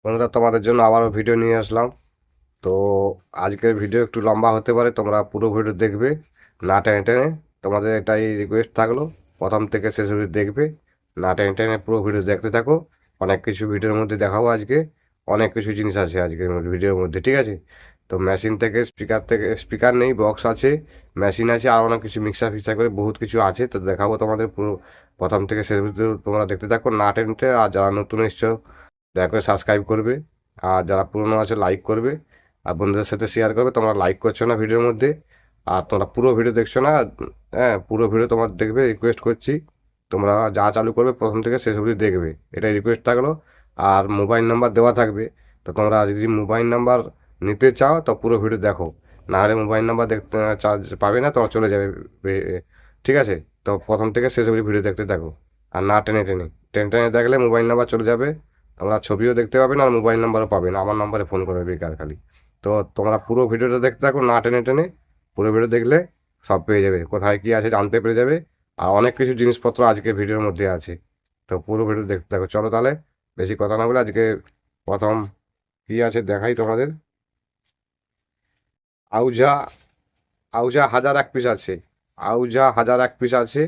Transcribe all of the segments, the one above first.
বন্ধুরা, তোমাদের জন্য আবারও ভিডিও নিয়ে আসলাম। তো আজকের ভিডিও একটু লম্বা হতে পারে, তোমরা পুরো ভিডিও দেখবে, না টেনে টেনে। তোমাদের এটাই রিকোয়েস্ট থাকলো, প্রথম থেকে শেষ অবধি দেখবে, না টেনে টেনে পুরো ভিডিও দেখতে থাকো। অনেক কিছু ভিডিওর মধ্যে দেখাবো আজকে, অনেক কিছু জিনিস আছে আজকের ভিডিওর মধ্যে, ঠিক আছে? তো মেশিন থেকে স্পিকার নেই, বক্স আছে, মেশিন আছে, আর অনেক কিছু মিক্সার ফিক্সার করে বহুত কিছু আছে। তো দেখাবো তোমাদের পুরো, প্রথম থেকে শেষ অবধি তোমরা দেখতে থাকো না টেনে টেনে। আর যারা নতুন এসছো, দয়া করে সাবস্ক্রাইব করবে, আর যারা পুরনো আছে লাইক করবে, আর বন্ধুদের সাথে শেয়ার করবে। তোমরা লাইক করছো না ভিডিওর মধ্যে, আর তোমরা পুরো ভিডিও দেখছো না। হ্যাঁ, পুরো ভিডিও তোমার দেখবে, রিকোয়েস্ট করছি। তোমরা যা চালু করবে প্রথম থেকে শেষ অবধি দেখবে, এটাই রিকোয়েস্ট থাকলো। আর মোবাইল নাম্বার দেওয়া থাকবে, তো তোমরা যদি মোবাইল নাম্বার নিতে চাও তো পুরো ভিডিও দেখো, না হলে মোবাইল নাম্বার দেখতে চার্জ পাবে না, তোমার চলে যাবে। ঠিক আছে? তো প্রথম থেকে শেষ অবধি ভিডিও দেখতে থাকো, আর না টেনে টেনে। টেনে টেনে দেখলে মোবাইল নাম্বার চলে যাবে, তোমরা ছবিও দেখতে পাবে না, আর মোবাইল নাম্বারও পাবে না, আমার নাম্বারে ফোন করবে বেকার খালি। তো তোমরা পুরো ভিডিওটা দেখতে থাকো না টেনে টেনে। পুরো ভিডিও দেখলে সব পেয়ে যাবে, কোথায় কি আছে জানতে পেরে যাবে। আর অনেক কিছু জিনিসপত্র আজকে ভিডিওর মধ্যে আছে। তো পুরো ভিডিও দেখতে থাকো। চলো তাহলে, বেশি কথা না বলে আজকে প্রথম কি আছে দেখাই তোমাদের। আউজা, আউজা হাজার এক পিস আছে, আউজা হাজার এক পিস আছে।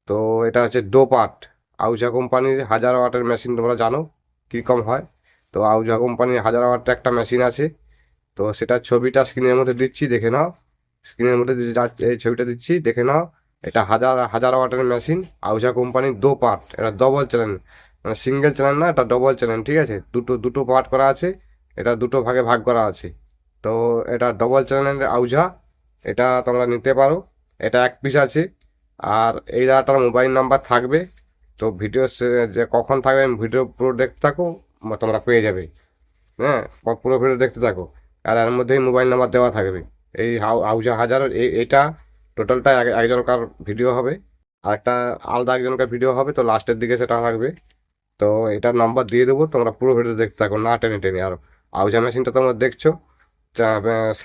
তো এটা হচ্ছে দো পার্ট। আউজা কোম্পানির 1000 ওয়াটের মেশিন, তোমরা জানো কীরকম হয়। তো আউজা কোম্পানির 1000 ওয়াটের একটা মেশিন আছে। তো সেটার ছবিটা স্ক্রিনের মধ্যে দিচ্ছি, দেখে নাও। স্ক্রিনের মধ্যে এই ছবিটা দিচ্ছি, দেখে নাও। এটা হাজার হাজার ওয়াটের মেশিন, আউজা কোম্পানির দো পার্ট। এটা ডবল চ্যানেল, মানে সিঙ্গেল চ্যানেল না, এটা ডবল চ্যানেল, ঠিক আছে? দুটো দুটো পার্ট করা আছে, এটা দুটো ভাগে ভাগ করা আছে। তো এটা ডবল চ্যানেলের আউজা, এটা তোমরা নিতে পারো। এটা এক পিস আছে। আর এই দাদাটার মোবাইল নাম্বার থাকবে। তো ভিডিও যে কখন থাকবে, ভিডিও পুরো দেখতে থাকো, তোমরা পেয়ে যাবে। হ্যাঁ, পুরো ভিডিও দেখতে থাকো। আর এর মধ্যেই মোবাইল নাম্বার দেওয়া থাকবে। এই আউজা হাজার, এইটা টোটালটা একজনকার ভিডিও হবে, আর একটা আলাদা একজনকার ভিডিও হবে, তো লাস্টের দিকে সেটা থাকবে। তো এটার নাম্বার দিয়ে দেবো, তোমরা পুরো ভিডিও দেখতে থাকো না টেনে টেনে। আর আউজা মেশিনটা তোমরা দেখছো,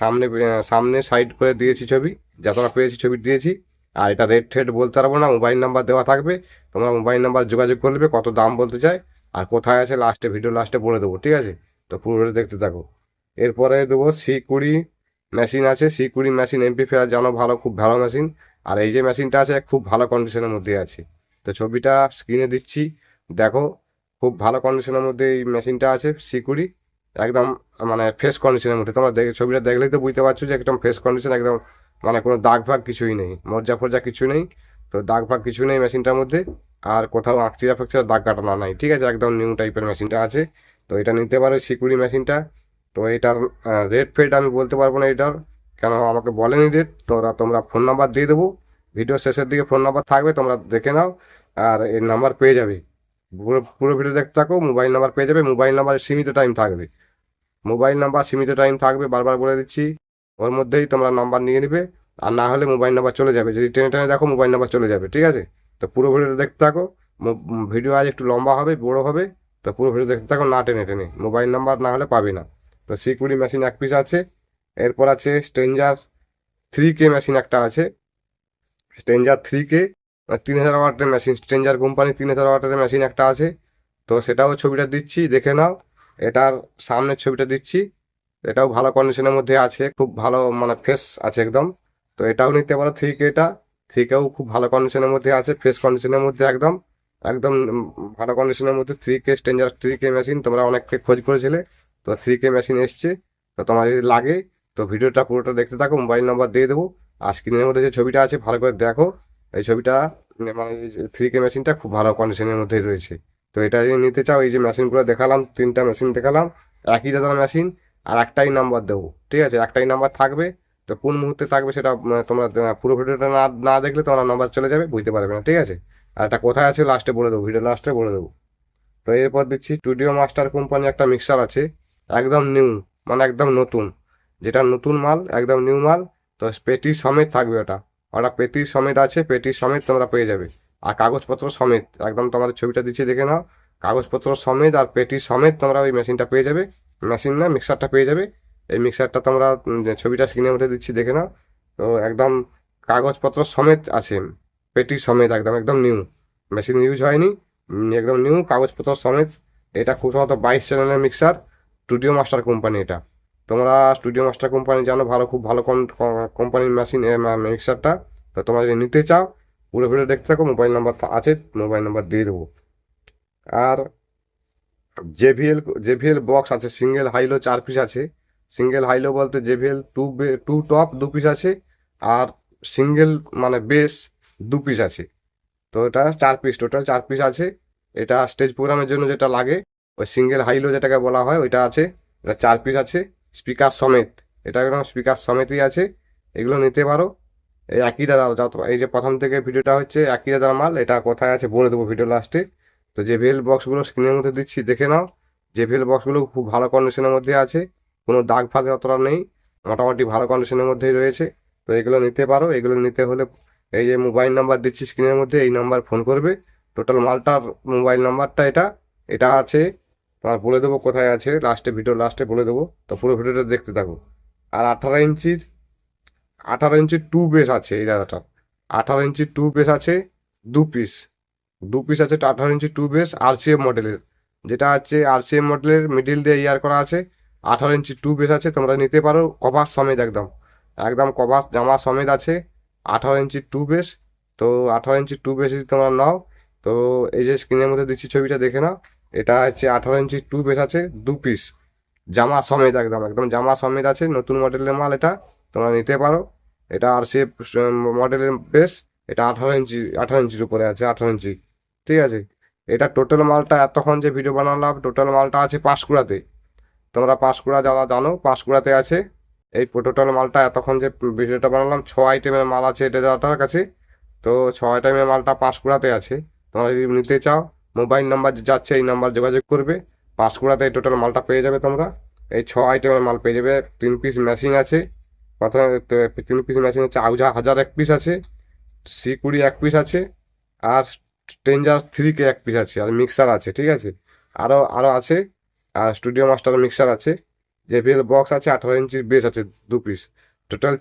সামনে সামনে সাইড করে দিয়েছি ছবি, যা তোমরা পেয়েছি ছবি দিয়েছি। আর এটা রেট ঠেট বলতে পারবো না, মোবাইল নাম্বার দেওয়া থাকবে। তোমরা মোবাইল নাম্বার যোগাযোগ করবে, কত দাম বলতে চাই আর কোথায় আছে লাস্টে, ভিডিও লাস্টে বলে দেবো, ঠিক আছে? তো পুরো ভিডিও দেখতে থাকো। এরপরে দেবো C20 মেশিন আছে। C20 মেশিন এমপ্লিফায়ার, জানো ভালো, খুব ভালো মেশিন। আর এই যে মেশিনটা আছে খুব ভালো কন্ডিশনের মধ্যে আছে। তো ছবিটা স্ক্রিনে দিচ্ছি, দেখো। খুব ভালো কন্ডিশনের মধ্যে এই মেশিনটা আছে, C20, একদম মানে ফ্রেশ কন্ডিশনের মধ্যে। তোমরা ছবিটা দেখলেই তো বুঝতে পারছো যে একদম ফ্রেশ কন্ডিশন, একদম মানে কোনো দাগ ফাগ কিছুই নেই, মজ্জা ফর্জা কিছু নেই। তো দাগ ফাগ কিছু নেই মেশিনটার মধ্যে, আর কোথাও আঁকচিরা ফাঁকচিরা দাগ কাটানো নাই, ঠিক আছে? একদম নিউ টাইপের মেশিনটা আছে। তো এটা নিতে পারো C20 মেশিনটা। তো এটার রেট ফেট আমি বলতে পারবো না এটার, কেন আমাকে বলেনি রেট। তো তোমরা ফোন নাম্বার দিয়ে দেবো, ভিডিও শেষের দিকে ফোন নাম্বার থাকবে, তোমরা দেখে নাও। আর এই নাম্বার পেয়ে যাবে, পুরো পুরো ভিডিও দেখতে থাকো, মোবাইল নাম্বার পেয়ে যাবে। মোবাইল নাম্বার সীমিত টাইম থাকবে, মোবাইল নাম্বার সীমিত টাইম থাকবে, বারবার বলে দিচ্ছি। ওর মধ্যেই তোমরা নাম্বার নিয়ে নিবে, আর না হলে মোবাইল নাম্বার চলে যাবে। যদি টেনে টেনে দেখো মোবাইল নাম্বার চলে যাবে, ঠিক আছে? তো পুরো ভিডিও দেখতে থাকো। ভিডিও আজ একটু লম্বা হবে, বড় হবে। তো পুরো ভিডিও দেখতে থাকো না টেনে টেনে, মোবাইল নাম্বার না হলে পাবে না। তো C20 মেশিন এক পিস আছে। এরপর আছে স্ট্রেঞ্জার 3K মেশিন একটা আছে। স্ট্রেঞ্জার 3K 3000 ওয়াটের মেশিন, স্ট্রেঞ্জার কোম্পানি 3000 ওয়াটের মেশিন একটা আছে। তো সেটাও ছবিটা দিচ্ছি, দেখে নাও। এটার সামনের ছবিটা দিচ্ছি, এটাও ভালো কন্ডিশনের মধ্যে আছে, খুব ভালো মানে ফ্রেশ আছে একদম। তো এটাও নিতে পারো 3Kটা। 3Kও খুব ভালো কন্ডিশনের মধ্যে আছে, ফ্রেশ কন্ডিশনের মধ্যে একদম, একদম ভালো কন্ডিশনের মধ্যে 3K স্ট্রেঞ্জার 3K মেশিন। তোমরা অনেককে খোঁজ করেছিলে, তো 3K মেশিন এসছে। তো তোমার যদি লাগে তো ভিডিওটা পুরোটা দেখতে থাকো, মোবাইল নাম্বার দিয়ে দেবো। আর স্ক্রিনের মধ্যে যে ছবিটা আছে ভালো করে দেখো, এই ছবিটা মানে 3K মেশিনটা খুব ভালো কন্ডিশনের মধ্যেই রয়েছে। তো এটা যদি নিতে চাও, এই যে মেশিনগুলো দেখালাম, 3টা মেশিন দেখালাম, একই দাদার মেশিন, আর একটাই নাম্বার দেবো, ঠিক আছে? একটাই নাম্বার থাকবে। তো কোন মুহূর্তে থাকবে সেটা তোমরা পুরো ভিডিওটা না না দেখলে তোমার নাম্বার চলে যাবে, বুঝতে পারবে না, ঠিক আছে? আর এটা কোথায় আছে লাস্টে বলে দেবো, ভিডিও লাস্টে বলে দেবো। তো এরপর দিচ্ছি স্টুডিও মাস্টার কোম্পানি একটা মিক্সার আছে, একদম নিউ, মানে একদম নতুন, যেটা নতুন মাল, একদম নিউ মাল। তো পেটি সমেত থাকবে ওটা, ওটা পেটি সমেত আছে, পেটি সমেত তোমরা পেয়ে যাবে। আর কাগজপত্র সমেত, একদম তোমাদের ছবিটা দিচ্ছি দেখে নাও, কাগজপত্র সমেত আর পেটি সমেত তোমরা ওই মেশিনটা পেয়ে যাবে। মেশিন না, মিক্সারটা পেয়ে যাবে। এই মিক্সারটা তোমরা যে ছবিটা স্ক্রিনের মধ্যে দিচ্ছি দেখে নাও। তো একদম কাগজপত্র সমেত আছে, পেটি সমেত, একদম একদম নিউ, মেশিন ইউজ হয়নি, একদম নিউ কাগজপত্র সমেত। এটা খুব সম্ভবত 22 চ্যানেলের মিক্সার। স্টুডিও মাস্টার কোম্পানি এটা। তোমরা স্টুডিও মাস্টার কোম্পানি জানো, ভালো, খুব ভালো কোম্পানির মেশিন মিক্সারটা। তো তোমরা যদি নিতে চাও পুরো ভিডিও দেখতে থাকো, মোবাইল নাম্বার আছে, মোবাইল নাম্বার দিয়ে দেবো। আর জেভিএল বক্স আছে, সিঙ্গেল হাইলো 4 পিস আছে। সিঙ্গেল হাইলো বলতে জেভিএল টু টপ 2 পিস আছে, আর সিঙ্গেল মানে বেস 2 পিস আছে। তো এটা 4 পিস, টোটাল 4 পিস আছে। এটা স্টেজ প্রোগ্রামের জন্য যেটা লাগে, ওই সিঙ্গেল হাইলো যেটাকে বলা হয় ওইটা আছে। এটা 4 পিস আছে, স্পিকার সমেত। এটা একদম স্পিকার সমেতই আছে। এগুলো নিতে পারো। এই একই দাদা এই যে প্রথম থেকে ভিডিওটা হচ্ছে একই দাদার মাল। এটা কোথায় আছে বলে দেবো ভিডিও লাস্টে। তো জেভিএল বক্সগুলো স্ক্রিনের মধ্যে দিচ্ছি, দেখে নাও। জেভিএল বক্সগুলো খুব ভালো কন্ডিশনের মধ্যে আছে, কোনো দাগ ফাগ অতটা নেই, মোটামুটি ভালো কন্ডিশনের মধ্যেই রয়েছে। তো এগুলো নিতে পারো। এগুলো নিতে হলে এই যে মোবাইল নাম্বার দিচ্ছি স্ক্রিনের মধ্যে, এই নাম্বার ফোন করবে। টোটাল মালটার মোবাইল নাম্বারটা এটা এটা আছে, তোমার বলে দেবো কোথায় আছে লাস্টে, ভিডিও লাস্টে বলে দেবো। তো পুরো ভিডিওটা দেখতে থাকো। আর 18 ইঞ্চির 2 বেস আছে এই দাদাটা। 18 ইঞ্চির 2 বেস আছে, 2 পিস। 2 পিস আছে 18 ইঞ্চি 2 বেস আরসিএম মডেলের, যেটা হচ্ছে আরসিএম মডেলের মিডিল দিয়ে ইয়ার করা আছে। 18 ইঞ্চি 2 বেস আছে, তোমরা নিতে পারো কভার সমেত, একদম একদম কভার জামা সমেত আছে। 18 ইঞ্চি 2 বেস। তো 18 ইঞ্চি 2 বেস যদি তোমরা নাও, তো এই যে স্ক্রিনের মধ্যে দিচ্ছি ছবিটা দেখে নাও। এটা হচ্ছে 18 ইঞ্চি 2 বেস আছে, 2 পিস জামা সমেত, একদম একদম জামা সমেত আছে। নতুন মডেলের মাল এটা, তোমরা নিতে পারো। এটা আরসিএফ মডেলের বেস। এটা 18 ইঞ্চির উপরে আছে, 18 ইঞ্চি। ঠিক আছে। এটা টোটাল মালটা এতক্ষণ যে ভিডিও বানালাম, টোটাল মালটা আছে পাঁশকুড়াতে। তোমরা পাঁশকুড়া যারা জানো, পাঁশকুড়াতে আছে এই টোটাল মালটা। এতক্ষণ যে ভিডিওটা বানালাম 6 আইটেমের মাল আছে এটা দাদার কাছে। তো 6 আইটেমের মালটা পাঁশকুড়াতে আছে। তোমরা যদি নিতে চাও, মোবাইল নাম্বার যাচ্ছে এই নাম্বার যোগাযোগ করবে। পাঁশকুড়াতে এই টোটাল মালটা পেয়ে যাবে তোমরা। এই 6 আইটেমের মাল পেয়ে যাবে। 3 পিস মেশিন আছে। প্রথমে 3 পিস মেশিন হচ্ছে আউজা 1001 পিস আছে, C20 1 পিস আছে, আর স্ট্রেঞ্জার 3K 1 পিস আছে, আর মিক্সার আছে। ঠিক আছে। আরও আরও আছে। আর স্টুডিও মাস্টার মিক্সার আছে। জেবিএল বক্স আছে, 18 ইঞ্চির বেস আছে 2 পিস। টোটাল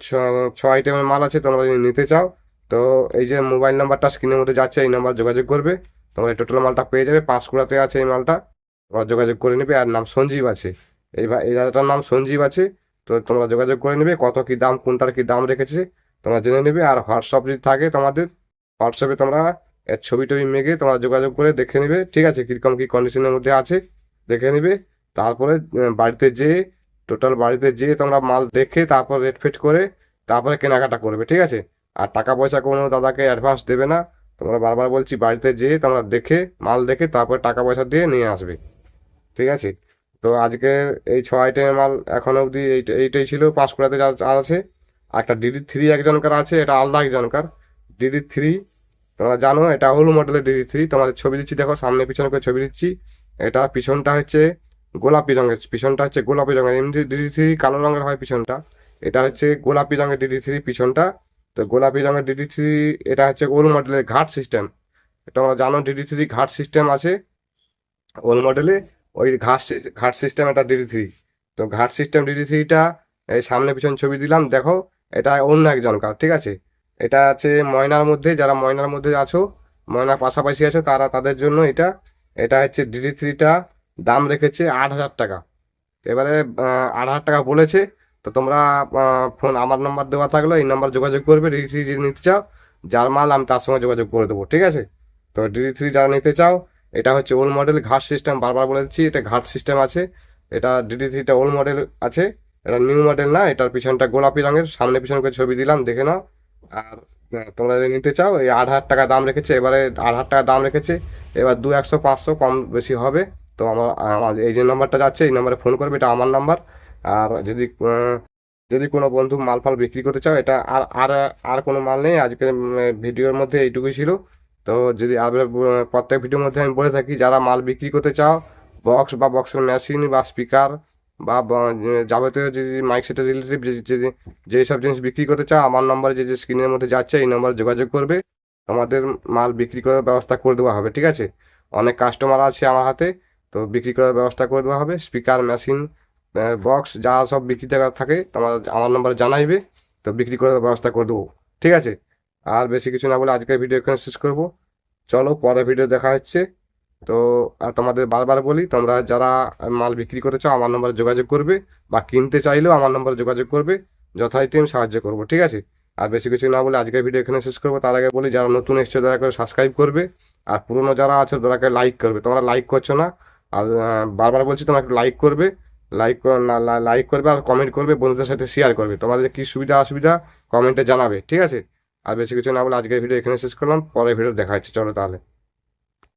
6 আইটেমের মাল আছে। তোমরা যদি নিতে চাও, তো এই যে মোবাইল নাম্বারটা স্ক্রিনের মধ্যে যাচ্ছে এই নাম্বার যোগাযোগ করবে। তোমরা এই টোটাল মালটা পেয়ে যাবে। পাঁশকুড়াতে আছে এই মালটা, তোমরা যোগাযোগ করে নেবে। আর নাম সঞ্জীব আছে, এই দাদাটার নাম সঞ্জীব আছে। তো তোমরা যোগাযোগ করে নেবে, কত কি দাম, কোনটার কি দাম রেখেছে তোমরা জেনে নেবে। আর হোয়াটসঅ্যাপ যদি থাকে তোমাদের, হোয়াটসঅ্যাপে তোমরা এর ছবি টবি মেঘে তোমরা যোগাযোগ করে দেখে নেবে। ঠিক আছে, কীরকম কী কন্ডিশনের মধ্যে আছে দেখে নেবে। তারপরে বাড়িতে যেয়ে, টোটাল বাড়িতে যেয়ে তোমরা মাল দেখে তারপর রেট ফেট করে তারপরে কেনাকাটা করবে। ঠিক আছে। আর টাকা পয়সা কোনো দাদাকে অ্যাডভান্স দেবে না। তোমরা বারবার বলছি, বাড়িতে যেয়ে তোমরা দেখে মাল দেখে তারপরে টাকা পয়সা দিয়ে নিয়ে আসবে। ঠিক আছে। তো আজকে এই 6 আইটেমের মাল এখন অবধি এইটাই ছিল। পাঁশকুড়াতে যা যা আছে। আর একটা DD3 একজনকার আছে, এটা আলাদা একজনকার। DD3 তোমরা জানো, এটা ওল্ড মডেলের DD3। তোমাদের ছবি দিচ্ছি দেখো, সামনে পিছনে করে ছবি দিচ্ছি। এটা পিছনটা হচ্ছে গোলাপি রঙের, পিছনটা হচ্ছে গোলাপি রঙের। এমনি DD3 কালো রঙের হয় পিছনটা, এটা হচ্ছে গোলাপি রঙের DD3 পিছনটা। তো গোলাপি রঙের DD3, এটা হচ্ছে ওল্ড মডেলের ঘাট সিস্টেম। তোমরা জানো DD3 ঘাট সিস্টেম আছে ওল্ড মডেলে। ওই ঘাট সিস্টেম এটা DD3। তো ঘাট সিস্টেম DD3টা এই সামনে পিছন ছবি দিলাম দেখো। এটা অন্য একজনকার। ঠিক আছে। এটা আছে ময়নার মধ্যে, যারা ময়নার মধ্যে আছো, ময়নার পাশাপাশি আছো, তাদের জন্য এটা। এটা হচ্ছে DD3টা দাম রেখেছে 8,000 টাকা। এবারে 8,000 টাকা বলেছে। তো তোমরা ফোন, আমার নাম্বার দেওয়া থাকলো, এই নাম্বার যোগাযোগ করবে। DD3 যদি নিতে চাও, যার মাল আমি তার সঙ্গে যোগাযোগ করে দেবো। ঠিক আছে। তো DD3 যারা নিতে চাও, এটা হচ্ছে ওল্ড মডেল ঘাট সিস্টেম, বারবার বলে দিচ্ছি এটা ঘাট সিস্টেম আছে। এটা DD3টা ওল্ড মডেল আছে, এটা নিউ মডেল না। এটার পিছনটা গোলাপি রঙের, সামনে পিছনে করে ছবি দিলাম দেখে নাও। আর তোমরা যদি নিতে চাও, এই 8,000 টাকা দাম রেখেছে। এবারে 8,000 টাকা দাম রেখেছে। এবার 200 100 500 কম বেশি হবে। তো আমার এই যে নাম্বারটা যাচ্ছে এই নাম্বারে ফোন করবে, এটা আমার নাম্বার। আর যদি কোনো বন্ধু মাল ফাল বিক্রি করতে চাও, এটা আর আর আর কোনো মাল নেই আজকের ভিডিওর মধ্যে, এইটুকুই ছিল। তো যদি প্রত্যেক ভিডিওর মধ্যে আমি বলে থাকি, যারা মাল বিক্রি করতে চাও, বক্স বা বক্সের মেশিন বা স্পিকার বা যাবতীয় যে মাইক সেটের রিলেটিভ যেই সব জিনিস বিক্রি করতে চাও, আমার নম্বরে যে স্ক্রিনের মধ্যে যাচ্ছে এই নম্বরে যোগাযোগ করবে। আমাদের মাল বিক্রি করার ব্যবস্থা করে দেওয়া হবে। ঠিক আছে। অনেক কাস্টমার আছে আমার হাতে, তো বিক্রি করার ব্যবস্থা করে দেওয়া হবে। স্পিকার, মেশিন, বক্স যা সব বিক্রি থাকে তোমার আমার নম্বরে জানাইবে, তো বিক্রি করার ব্যবস্থা করে দেবো। ঠিক আছে। আর বেশি কিছু না বলে আজকের ভিডিও এখানে শেষ করবো। চলো, পরের ভিডিও দেখা হচ্ছে। তো তোমাদের বারবার বলি, তোমরা যারা মাল বিক্রি করেছো আমার নম্বরে যোগাযোগ করবে, বা কিনতে চাইলেও আমার নম্বরে যোগাযোগ করবে, যথারীতি আমি সাহায্য করবো, ঠিক আছে? আর বেশি কিছু না বলে আজকের ভিডিও এখানে শেষ করবো। তার আগে বলি, যারা নতুন এসছে দয়া করে সাবস্ক্রাইব করবে, আর পুরনো যারা আছে দয়া করে লাইক করবে। তোমরা লাইক করছো না, আর বারবার বলছি তোমরা একটু লাইক করবে। লাইক করবে আর কমেন্ট করবে, বন্ধুদের সাথে শেয়ার করবে। তোমাদের কি সুবিধা অসুবিধা কমেন্টে জানাবে, ঠিক আছে? আর বেশি কিছু না বলে আজকের ভিডিও এখানে শেষ করলাম, পরের ভিডিও দেখা হচ্ছে, চলো তাহলে।